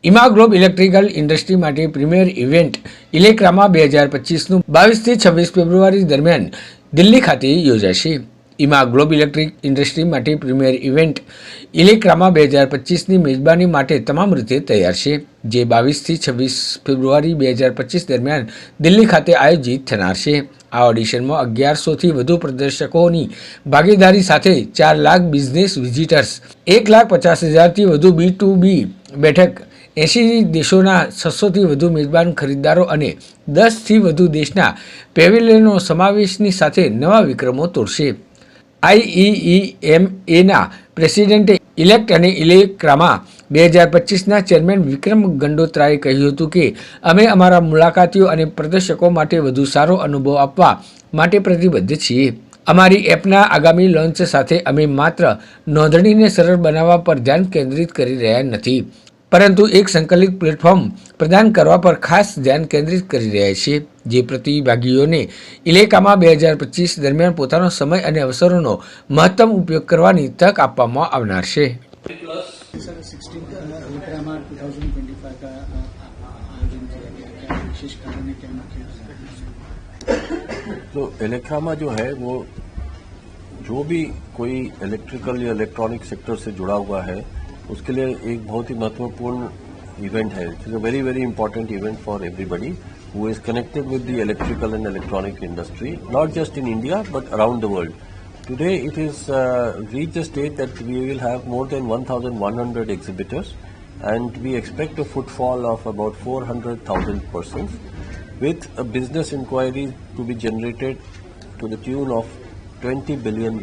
ઇમા globe electrical industry માટે premier event ઇલેક્રામા 2025નું 22થી 26 ફેબ્રુઆરી દરમિયાન દિલ્હી ખાતે યોજાશે. ઇમા ગ્લોબ ઇલેક્ટ્રિક ઇન્ડસ્ટ્રી માટે પ્રીમિયર ઇવેન્ટ ઇલેક્રામા 2025ની મેજબાની માટે તમામ રીતે તૈયાર છે, જે 22થી 26 ફેબ્રુઆરી 2025 દરમિયાન દિલ્હી ખાતે આયોજિત થનાર છે. આ ઓડિશનમાં 1100થી વધુ પ્રદર્શકોની ભાગીદારી સાથે 4 લાખ બિઝનેસ વિઝિટર્સ, 1,50,000થી વધુ B2B બેઠક, 80 દેશોના 600થી વધુ મેજબાન ખરીદદારો અને 10થી વધુ દેશના પેવેલિયનો સમાવેશની સાથે નવા વિક્રમો તોડશે. IEEMAના પ્રેસિડેન્ટ ઇલેક્ટ અને ઇલેક્રામા 2025ના ચેરમેન વિક્રમ ગંડોત્રાએ કહ્યું હતું કે અમે અમારા મુલાકાતીઓ અને પ્રદર્શકો માટે વધુ સારો અનુભવ આપવા માટે પ્રતિબદ્ધ છીએ. અમારી એપના આગામી લોન્ચ સાથે અમે માત્ર નોંધણીને સરળ બનાવવા પર ધ્યાન કેન્દ્રિત કરી રહ્યા નથી, પરંતુ એક સંકલિત પ્લેટફોર્મ પ્રદાન કરવા પર ખાસ ધ્યાન કેન્દ્રિત કરી રહ્યા છીએ, જે પ્રતિભાગીઓને ઇલેક્રામા 2025 દરમિયાન પોતાનો સમય અને અવસરોનો મહત્તમ ઉપયોગ કરવાની તક આપવામાં આવનાર છે. तो इलेक्रामा जो है वो जो भी कोई इलेक्ट्रिकल या इलेक्ट्रॉनिक सेक्टर से जुड़ा हुआ है उसके लिए एक बहुत ही महत्वपूर्ण इवेंट है. It is a very very important event for everybody who is connected with the electrical and electronic industry, not just in India but around the world. Today it is reached a state that we will have more than 1,100 exhibitors and we expect a footfall of about 400,000 persons with a business inquiry to be generated to the tune of $20 billion.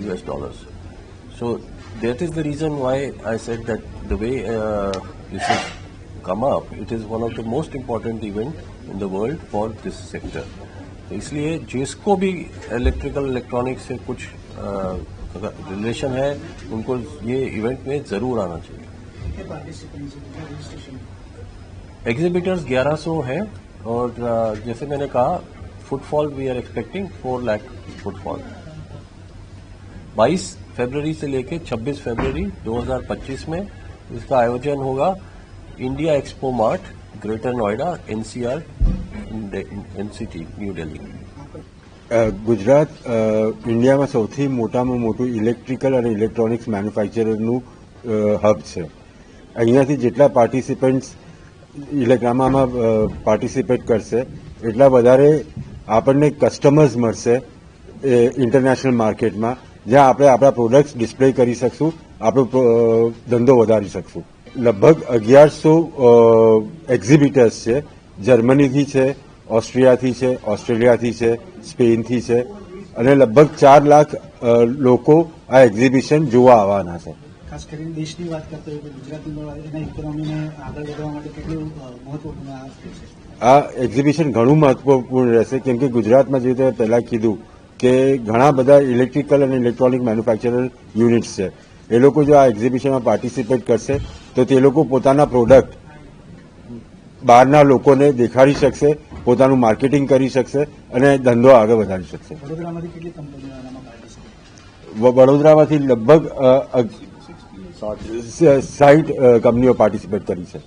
So that is the reason why I said that the way this has come up, it is one of the most important event in the world for this sector. इसलिए जिसको भी electrical electronic से कुछ relation है उनको ये event में ज़रूर आना चाहिए. एग्जिबिटर्स 1100 हैं और जैसे मैंने कहा footfall we are expecting 4 lakh footfall. 22 फरवरी से लेकर 26 फरवरी 2025 में इसका आयोजन होगा India expo mart, greater Noida, NCR, NCT, new Delhi. Gujarat ઇન્ડિયામાં સૌથી મોટામાં મોટું ઇલેક્ટ્રિકલ અને ઇલેક્ટ્રોનિક્સ મેન્યુફેક્ચરરનું હબ છે. અહીંયાથી જેટલા પાર્ટિસિપન્ટ્સ ઇલેક્રામામાં પાર્ટિસિપેટ કરશે એટલા વધારે આપણને કસ્ટમર્સ મળશે ઇન્ટરનેશનલ માર્કેટમાં, જ્યાં આપણે આપણા પ્રોડક્ટ્સ ડિસ્પ્લે કરી શકશું, આપણો ધંધો વધારી શકશું. લગભગ 1100 એક્ઝિબિટર્સ છે. જર્મનીથી છે, ઓસ્ટ્રિયાથી છે, ઓસ્ટ્રેલિયાથી છે, સ્પેનથી છે અને લગભગ 4 લાખ લોકો આ એક્ઝિબિશન જોવા આવવાના છે. ખાસ કરીને દેશની વાત કરતો હોય તો ગુજરાતની ઇકોનોમીને આગળ વધવા માટે કેટલું મહત્વપૂર્ણ આ એક્ઝિબિશન ઘણું મહત્વપૂર્ણ રહેશે, કેમ કે ગુજરાતમાં જે રીતે પહેલાં કીધું કે ઘણા બધા ઇલેક્ટ્રિકલ અને ઇલેક્ટ્રોનિક મેન્યુફેક્ચરર યુનિટ્સ છે. એ લોકો જો આ એક્ઝિબિશનમાં પાર્ટિસિપેટ કરશે તો તે લોકો પોતાના પ્રોડક્ટ બહારના લોકોને દેખાડી શકશે, પોતાનું માર્કેટિંગ કરી શકશે અને ધંધો આગળ વધારી શકશે. વડોદરામાંથી લગભગ 60 કંપનીઓ પાર્ટિસિપેટ કરી છે.